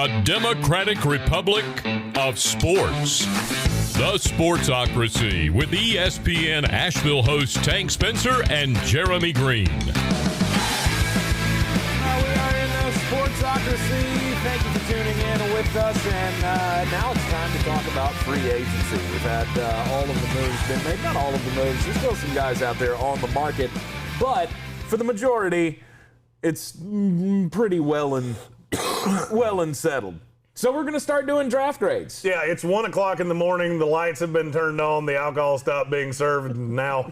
the Democratic Republic of Sports. The Sportsocracy with ESPN Asheville hosts Tank Spencer and Jeremy Greene. We are in the Sportsocracy. Thank you for tuning in with us. And now it's time to talk about free agency. We've had all of the moves been made. Not all of the moves. There's still some guys out there on the market. But for the majority, it's pretty well and settled. So we're going to start doing draft grades. Yeah, it's 1 o'clock in the morning. The lights have been turned on. The alcohol stopped being served. Now,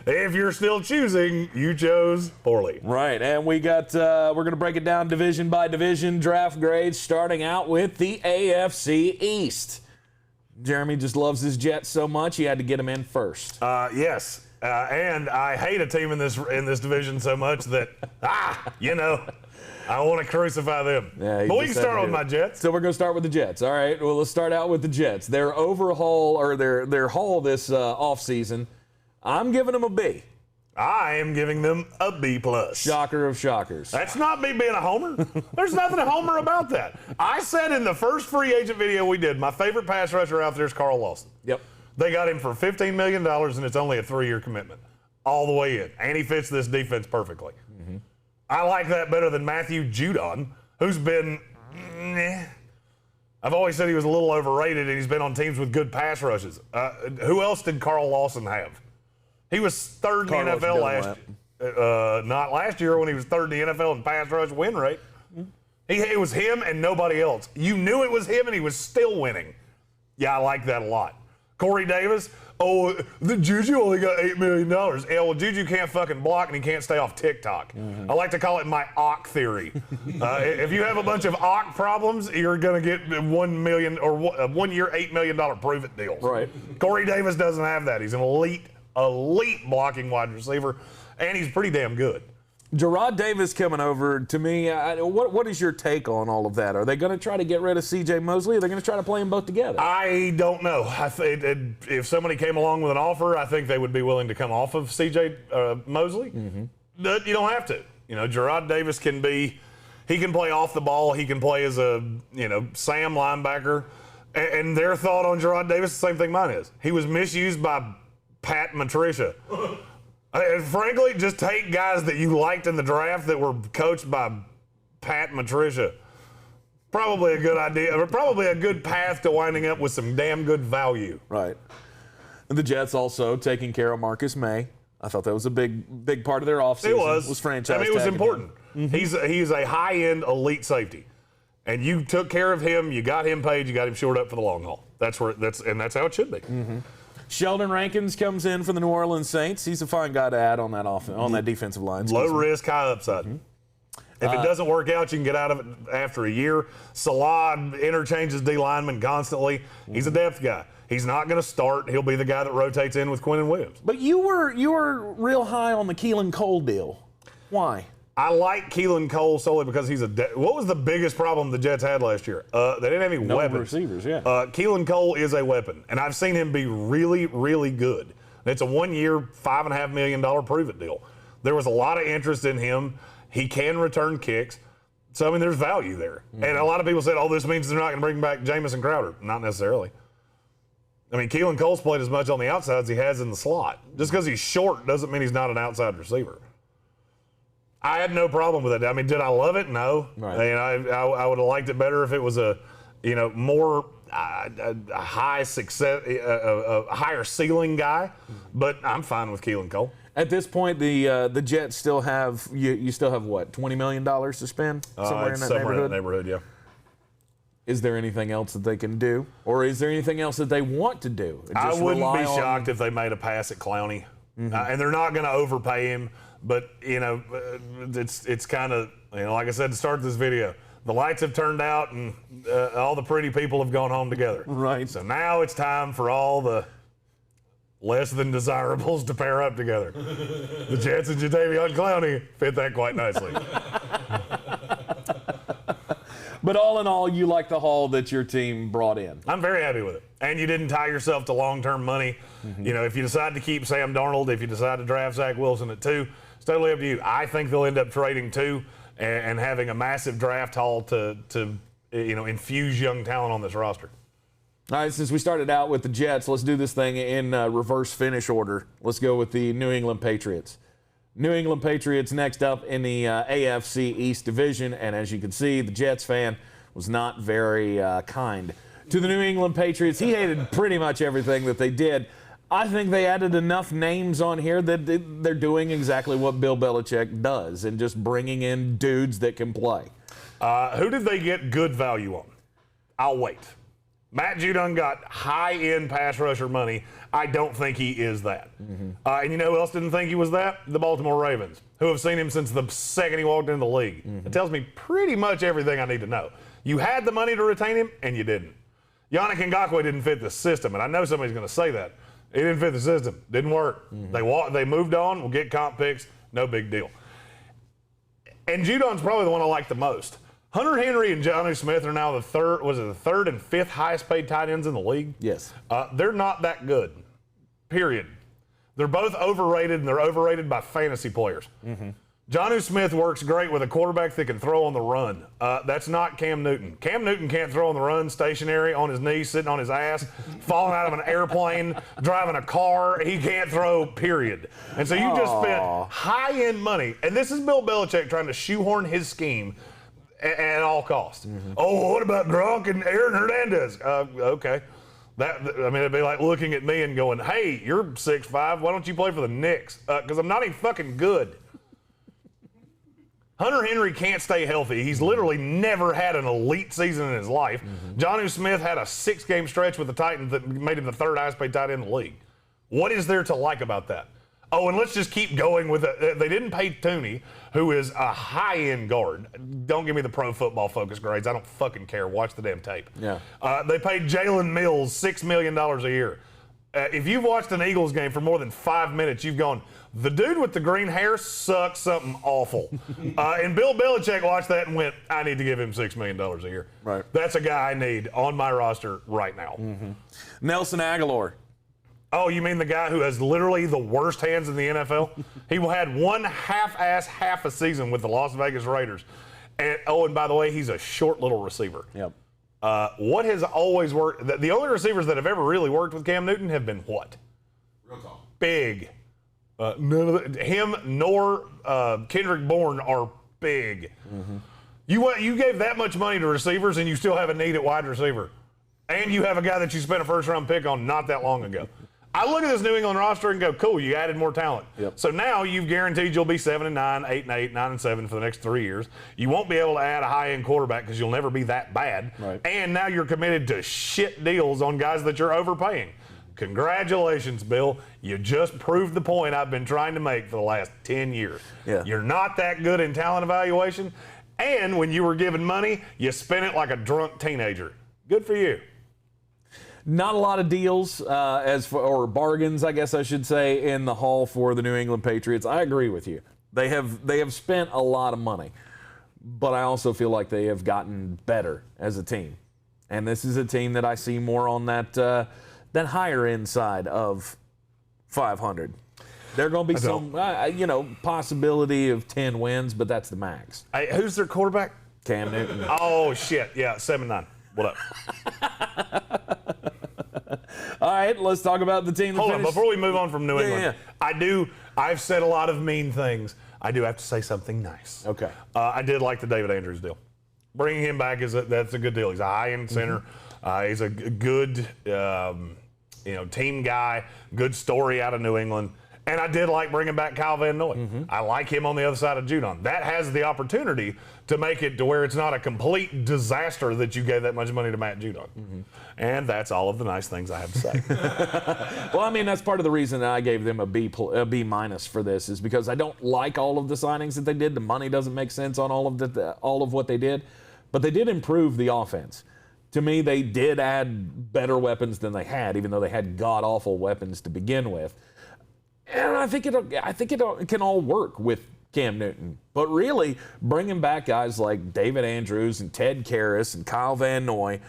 if you're still choosing, you chose poorly. Right, and we got we're going to break it down division by division, draft grades, starting out with the AFC East. Jeremy just loves his Jets so much, he had to get him in first. Yes, and I hate a team in this division so much that, I want to crucify them. Yeah, but we can start with my Jets. So we're going to start with the Jets. All right, well, let's start out with the Jets. Their overhaul, or their haul this offseason, I'm giving them a B. I am giving them a B+. Shocker of shockers. That's not me being a homer. There's nothing a homer about that. I said in the first free agent video we did, my favorite pass rusher out there is Carl Lawson. Yep. They got him for $15 million, and it's only a 3-year commitment. All the way in. And he fits this defense perfectly. Mm-hmm. I like that better than Matthew Judon, who's been, I've always said he was a little overrated, and he's been on teams with good pass rushes. Who else did Carl Lawson have? He was third in the NFL last year. Not last year when he was third in the NFL in pass rush win rate. Mm-hmm. It was him and nobody else. You knew it was him, and he was still winning. Yeah, I like that a lot. Corey Davis, the Juju only got $8 million. Yeah, well, Juju can't fucking block, and he can't stay off TikTok. Mm-hmm. I like to call it my AWK theory. If you have a bunch of AWK problems, you're going to get $1 million or 1 year, $8 million prove-it deals. Right. Corey Davis doesn't have that. He's an elite blocking wide receiver, and he's pretty damn good. Gerard Davis coming over, to me, what is your take on all of that? Are they going to try to get rid of C.J. Mosley, or are they going to try to play them both together? I don't know. If somebody came along with an offer, I think they would be willing to come off of C.J. Mosley. Mm-hmm. But you don't have to. Gerard Davis he can play off the ball. He can play as a, Sam linebacker. And their thought on Gerard Davis, the same thing mine is. He was misused by Pat Matricia. And frankly, just take guys that you liked in the draft that were coached by Pat Matricia. Probably a good idea, or probably a good path to winding up with some damn good value. Right. And the Jets also taking care of Marcus May. I thought that was a big part of their offseason. It was franchise. It was important. Mm-hmm. He's a high-end elite safety. And you took care of him, you got him paid, you got him shored up for the long haul. That's how it should be. Mm-hmm. Sheldon Rankins comes in for the New Orleans Saints. He's a fine guy to add on that defensive line. Low risk, high upside. Mm-hmm. If it doesn't work out, you can get out of it after a year. Salah interchanges D linemen constantly. He's a depth guy. He's not going to start. He'll be the guy that rotates in with Quinnen Williams. But you were real high on the Keelan Cole deal. Why? I like Keelan Cole solely because he's what was the biggest problem the Jets had last year? They didn't have any weapons. Receivers, yeah. Keelan Cole is a weapon, and I've seen him be really, really good. It's a 1 year, $5.5 million prove-it deal. There was a lot of interest in him. He can return kicks. So, there's value there. Mm-hmm. And a lot of people said, this means they're not going to bring back Jamison Crowder. Not necessarily. Keelan Cole's played as much on the outside as he has in the slot. Just because he's short doesn't mean he's not an outside receiver. I had no problem with it. Did I love it? No. Right. I would have liked it better if it was a more a high success, a higher ceiling guy. But I'm fine with Keelan Cole. At this point, the Jets still have you still have what, $20 million to spend somewhere in that neighborhood? Yeah. Is there anything else that they can do, or is there anything else that they want to do? I wouldn't be shocked if they made a pass at Clowney, and they're not going to overpay him. But it's kind of like I said to start this video, the lights have turned out and all the pretty people have gone home together. Right. So now it's time for all the less than desirables to pair up together. The Jets and Jadeveon Clowney fit that quite nicely. But all in all, you like the haul that your team brought in. I'm very happy with it. And you didn't tie yourself to long-term money. Mm-hmm. If you decide to keep Sam Darnold, if you decide to draft Zach Wilson at 2, it's totally up to you. I think they'll end up trading 2 and having a massive draft haul to infuse young talent on this roster. All right, since we started out with the Jets, let's do this thing in reverse finish order. Let's go with the New England Patriots. New England Patriots next up in the AFC East division, and as you can see, the Jets fan was not very kind to the New England Patriots. He hated pretty much everything that they did. I think they added enough names on here that they're doing exactly what Bill Belichick does and just bringing in dudes that can play. Who did they get good value on? I'll wait. Matt Judon got high-end pass rusher money. I don't think he is that. And you know who else didn't think he was that? The Baltimore Ravens, who have seen him since the second he walked into the league. It tells me pretty much everything I need to know. You had the money to retain him, and you didn't. Yannick Ngakoue didn't fit the system, and I know somebody's going to say that. He didn't fit the system. Didn't work. They moved on. We'll get comp picks. No big deal. And Judon's probably the one I like the most. Hunter Henry and Jonnu Smith are now the third and fifth highest paid tight ends in the league? Yes. They're not that good, period. They're both overrated, and they're overrated by fantasy players. Jonnu Smith works great with a quarterback that can throw on the run. That's not Cam Newton. Cam Newton can't throw on the run stationary, on his knees, sitting on his ass, falling out of an airplane, driving a car. He can't throw, period. And so you just spent high-end money. And this is Bill Belichick trying to shoehorn his scheme at all costs. Oh, what about Gronk and Aaron Hernandez? Okay. It'd be like looking at me and going, hey, you're 6'5", why don't you play for the Knicks? Because I'm not even fucking good. Hunter Henry can't stay healthy. He's literally never had an elite season in his life. Jonnu Smith had a 6-game stretch with the Titans that made him the third highest paid tight end in the league. What is there to like about that? Oh, and let's just keep going with it. They didn't pay Tooney, who is a high-end guard. Don't give me the Pro Football Focus grades. I don't fucking care. Watch the damn tape. Yeah. They paid Jalen Mills $6 million a year. If you've watched an Eagles game for more than 5 minutes, you've gone, the dude with the green hair sucks something awful. And Bill Belichick watched that and went, I need to give him $6 million a year. Right. That's a guy I need on my roster right now. Nelson Aguilar. Oh, you mean the guy who has literally the worst hands in the NFL? He had one half a season with the Las Vegas Raiders. And by the way, he's a short little receiver. Yep. What has always worked, the only receivers that have ever really worked with Cam Newton have been what? Real tall. Big. None of him nor Kendrick Bourne are big. You gave that much money to receivers and you still have a need at wide receiver. And you have a guy that you spent a first-round pick on not that long ago. I look at this New England roster and go, cool, you added more talent. Yep. So now you've guaranteed you'll be 7-9, 8-8, 9-7 for the next 3 years. You won't be able to add a high-end quarterback because you'll never be that bad. Right. And now you're committed to shit deals on guys that you're overpaying. Congratulations, Bill. You just proved the point I've been trying to make for the last 10 years. Yeah. You're not that good in talent evaluation. And when you were given money, you spent it like a drunk teenager. Good for you. Not a lot of deals or bargains, I guess I should say, in the haul for the New England Patriots. I agree with you. They have spent a lot of money, but I also feel like they have gotten better as a team. And this is a team that I see more on that higher end side of 500. There are going to be some, possibility of 10 wins, but that's the max. Hey, who's their quarterback? Cam Newton. Oh, shit. Yeah, 7-9. What up? All right, let's talk about the team that Hold on, finished. before we move on from New England, Yeah. I've said a lot of mean things. I do have to say something nice. Okay. I did like the David Andrews deal. Bringing him back that's a good deal. He's a high-end center. He's a good, team guy. Good story out of New England. And I did like bringing back Kyle Van Noy. I like him on the other side of Judon. That has the opportunity to make it to where it's not a complete disaster that you gave that much money to Matt Judon. And that's all of the nice things I have to say. Well, I mean, that's part of the reason that I gave them a B minus for this is because I don't like all of the signings that they did. The money doesn't make sense on all of what they did, but they did improve the offense. To me, they did add better weapons than they had, even though they had god-awful weapons to begin with. And I think it can all work with Cam Newton. But really, bringing back guys like David Andrews and Ted Karras and Kyle Van Noy,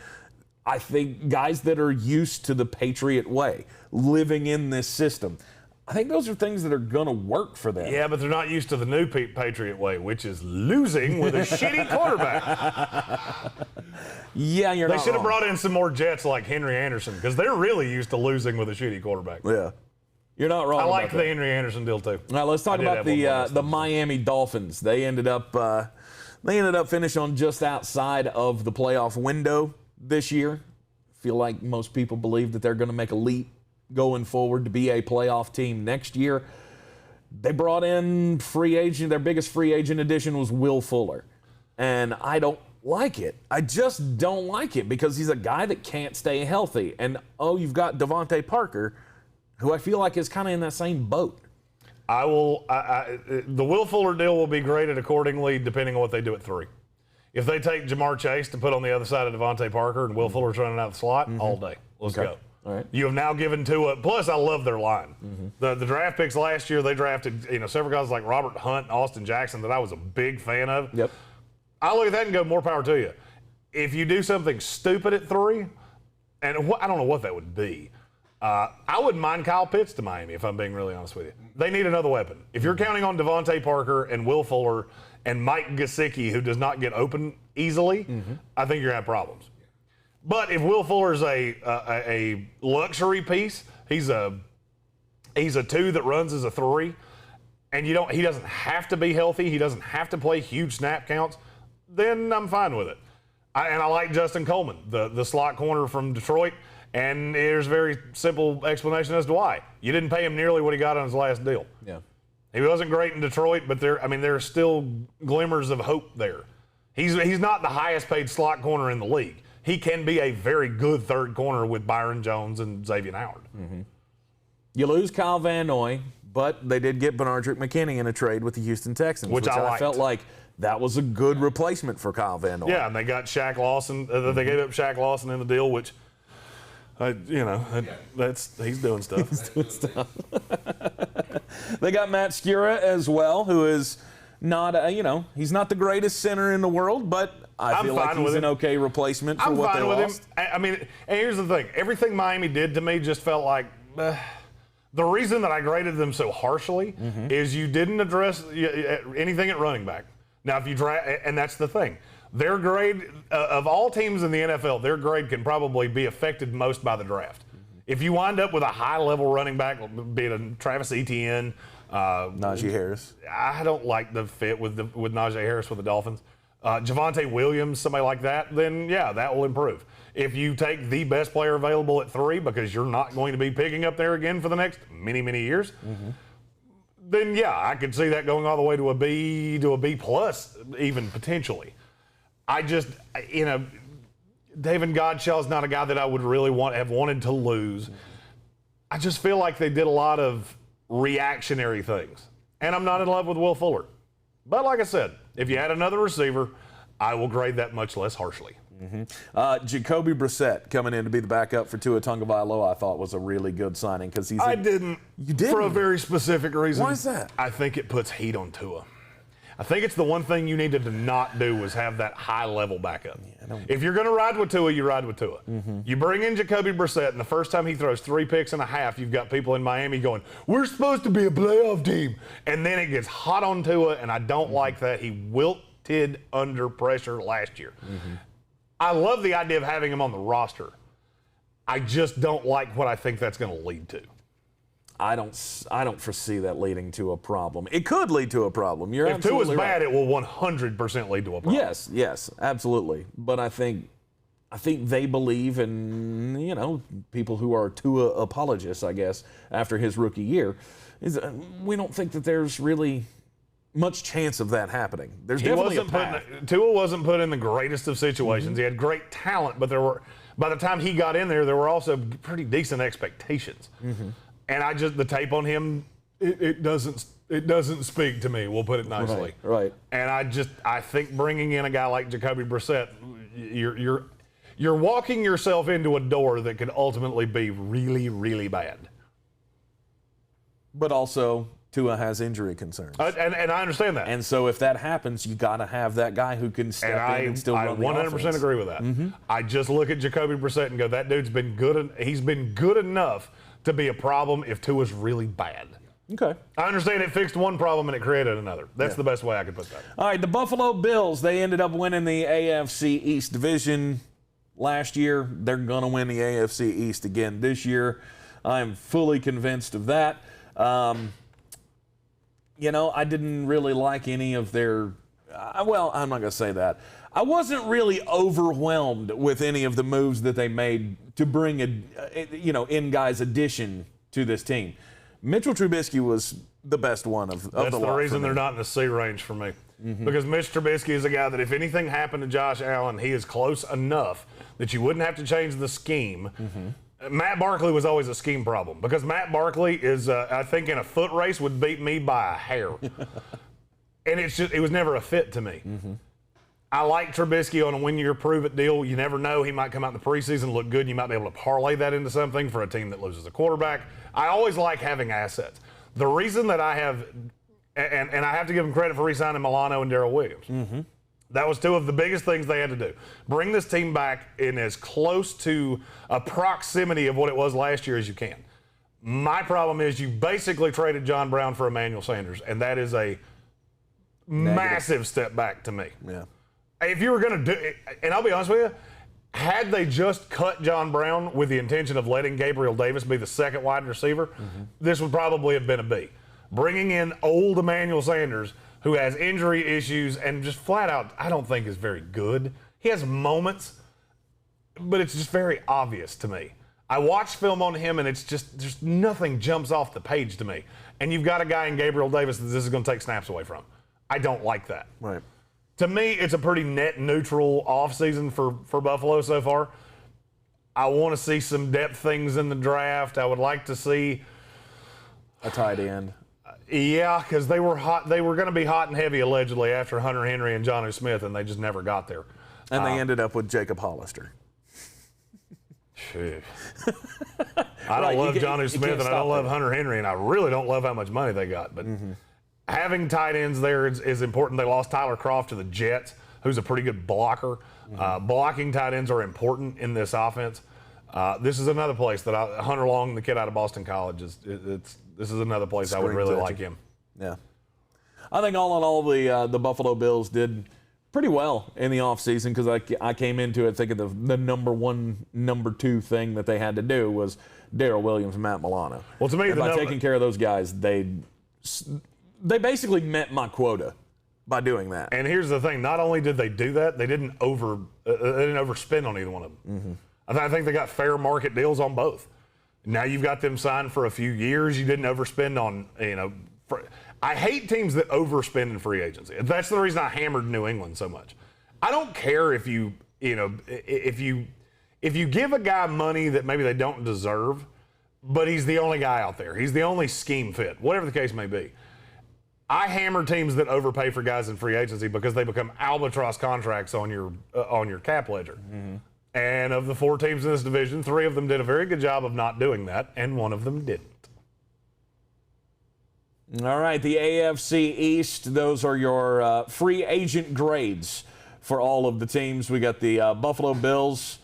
I think guys that are used to the Patriot way, living in this system, I think those are things that are going to work for them. Yeah, but they're not used to the new Patriot way, which is losing with a shitty quarterback. Yeah, you're not They should have wrong. brought in some more Jets like Henry Anderson because they're really used to losing with a shitty quarterback. Yeah. You're not wrong. I like about the that. Henry Anderson deal too. Now let's talk about the Miami Dolphins. They ended up finishing on just outside of the playoff window this year. Feel like most people believe that they're going to make a leap going forward to be a playoff team next year. They brought in free agent. Their biggest free agent addition was Will Fuller, and I don't like it. I just don't like it because he's a guy that can't stay healthy. And you've got Devontae Parker, who I feel like is kind of in that same boat. The Will Fuller deal will be graded accordingly depending on what they do at 3. If they take Jamar Chase to put on the other side of Devontae Parker and Will Fuller's running out the slot, all day. Let's go. All right. You have now given Tua. Plus, I love their line. The draft picks last year, they drafted several guys like Robert Hunt, Austin Jackson that I was a big fan of. Yep. I look at that and go, more power to you. If you do something stupid at 3, and I don't know what that would be. I wouldn't mind Kyle Pitts to Miami, if I'm being really honest with you. They need another weapon. If you're counting on Devontae Parker and Will Fuller and Mike Gesicki, who does not get open easily, I think you're going to have problems. But if Will Fuller's a luxury piece, he's a 2 that runs as a 3, and he doesn't have to be healthy, he doesn't have to play huge snap counts, then I'm fine with it. I like Justin Coleman, the slot corner from Detroit. And there's a very simple explanation as to why. You didn't pay him nearly what he got on his last deal. Yeah. He wasn't great in Detroit, but there's still glimmers of hope there. He's not the highest paid slot corner in the league. He can be a very good third corner with Byron Jones and Xavier Howard. You lose Kyle Van Noy, but they did get Benardrick McKinney in a trade with the Houston Texans, which I liked. felt like that was a good replacement for Kyle Van Noy. Yeah, and they got Shaq Lawson. They gave up Shaq Lawson in the deal, which – he's doing stuff. They got Matt Skura as well, who is not, he's not the greatest center in the world, but I feel like he's an okay replacement for what they lost. I mean, and here's the thing. Everything Miami did to me just felt like the reason that I graded them so harshly is you didn't address anything at running back. Now, if you draft, and that's the thing. Their grade, of all teams in the NFL, their grade can probably be affected most by the draft. If you wind up with a high-level running back, be it a Travis Etienne, Najee Harris. I don't like the fit with Najee Harris with the Dolphins. Javonte Williams, somebody like that, then, yeah, that will improve. If you take the best player available at 3 because you're not going to be picking up there again for the next many, many years, then, yeah, I could see that going all the way to a B plus even potentially. David Godshall's not a guy that I would really have wanted to lose. I just feel like they did a lot of reactionary things. And I'm not in love with Will Fuller. But like I said, if you add another receiver, I will grade that much less harshly. Jacoby Brissette coming in to be the backup for Tua Tagovailoa, I thought was a really good signing because he's. I didn't. You didn't? For a very specific reason. Why is that? I think it puts heat on Tua. I think it's the one thing you needed to not do was have that high-level backup. Yeah, if you're going to ride with Tua, you ride with Tua. You bring in Jacoby Brissette, and the first time he throws 3 picks and a half, you've got people in Miami going, we're supposed to be a playoff team. And then it gets hot on Tua, and I don't like that. He wilted under pressure last year. I love the idea of having him on the roster. I just don't like what I think that's going to lead to. I don't foresee that leading to a problem. It could lead to a problem. You're if absolutely Tua's bad, right. it will 100% lead to a problem. Yes, absolutely. But I think they believe in, people who are Tua apologists, I guess, after his rookie year. We don't think that there's really much chance of that happening. There's definitely a path. Tua wasn't put in the greatest of situations. He had great talent, but by the time he got in there were also pretty decent expectations. And the tape on him, it doesn't speak to me. We'll put it nicely. Right. And I think bringing in a guy like Jacoby Brissette, you're walking yourself into a door that could ultimately be really, really bad. But also, Tua has injury concerns. And I understand that. And so if that happens, you got to have that guy who can step in and still run the offense. I 100% agree with that. I just look at Jacoby Brissette and go, that dude's been good. He's been good enough to be a problem if Tua's really bad. Okay. I understand it fixed one problem and it created another. That's the best way I could put that. All right, the Buffalo Bills, they ended up winning the AFC East division. last year. They're going to win the AFC East again this year. I'm fully convinced of that. You know, I didn't really like any of their well, I'm not going to say that. I wasn't really overwhelmed with any of the moves that they made to bring in-guys addition to this team. Mitchell Trubisky was the best one of the lot. That's the reason they're not in the C range for me. Because Mitch Trubisky is a guy that if anything happened to Josh Allen, he is close enough that you wouldn't have to change the scheme. Matt Barkley was always a scheme problem because Matt Barkley is, I think, in a foot race would beat me by a hair. And it was never a fit to me. I like Trubisky on a one-year prove-it deal. You never know. He might come out in the preseason, look good, and you might be able to parlay that into something for a team that loses a quarterback. I always like having assets. The reason that I have, and I have to give them credit for re-signing Milano and Darrell Williams. That was two of the biggest things they had to do. Bring this team back in as close to a proximity of what it was last year as you can. My problem is you basically traded John Brown for Emmanuel Sanders, and that is a massive step back to me. Yeah. If you were going to do it, and I'll be honest with you, had they just cut John Brown with the intention of letting Gabriel Davis be the second wide receiver, this would probably have been a B. Bringing in old Emmanuel Sanders, who has injury issues and just flat out, I don't think is very good. He has moments, but it's just very obvious to me. I watched film on him, and it's just nothing jumps off the page to me. And you've got a guy in Gabriel Davis that this is going to take snaps away from. I don't like that. Right. To me, it's a pretty net neutral offseason for Buffalo so far. I want to see some depth things in the draft. I would like to see a tight end. Yeah, because they were hot. They were going to be hot and heavy allegedly after Hunter Henry and Jonnu Smith, and they just never got there. And they ended up with Jacob Hollister. I don't love Jonnu Smith, and I don't love Hunter Henry, and I really don't love how much money they got. But having tight ends there is important. They lost Tyler Kroft to the Jets, who's a pretty good blocker. Blocking tight ends are important in this offense. This is another place that Hunter Long, the kid out of Boston College, this is another place I would really like him. Yeah. I think all in all, the Buffalo Bills did pretty well in the offseason because I came into it thinking the number one, number two thing that they had to do was Darrell Williams and Matt Milano. Well, to me, by taking care of those guys, they basically met my quota by doing that. And here's the thing. Not only did they do that, they didn't overspend on either one of them. I think they got fair market deals on both. Now you've got them signed for a few years. You didn't overspend on, I hate teams that overspend in free agency. That's the reason I hammered New England so much. I don't care if you give a guy money that maybe they don't deserve, but he's the only guy out there. He's the only scheme fit, whatever the case may be. I hammer teams that overpay for guys in free agency because they become albatross contracts on your cap ledger. And of the 4 teams in this division, 3 of them did a very good job of not doing that, and 1 of them didn't. All right, the AFC East, those are your free agent grades for all of the teams. We got the Buffalo Bills.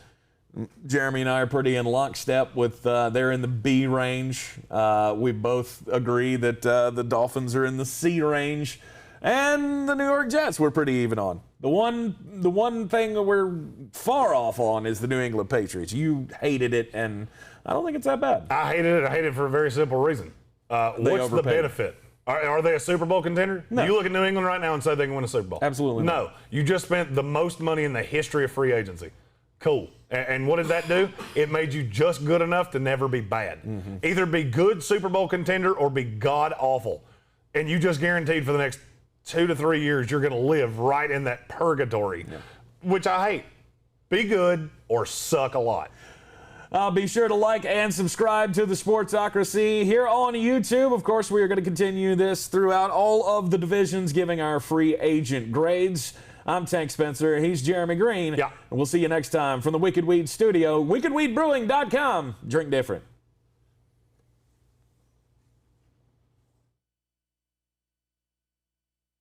Jeremy and I are pretty in lockstep with they're in the B range. We both agree that the Dolphins are in the C range. And the New York Jets we're pretty even on. The one thing that we're far off on is the New England Patriots. You hated it, and I don't think it's that bad. I hated it. I hated it for a very simple reason. What's the benefit? Are they a Super Bowl contender? No. Do you look at New England right now and say they can win a Super Bowl? Absolutely no. You just spent the most money in the history of free agency. Cool. And what did that do? It made you just good enough to never be bad. Either be good Super Bowl contender or be god awful. And you just guaranteed for the next 2 to 3 years you're going to live right in that purgatory, which I hate. Be good or suck a lot. Be sure to like and subscribe to the Sportsocracy here on YouTube. Of course, we are going to continue this throughout all of the divisions, giving our free agent grades. I'm Tank Spencer. He's Jeremy Greene. Yeah. And we'll see you next time from the Wicked Weed Studio, wickedweedbrewing.com. Drink different.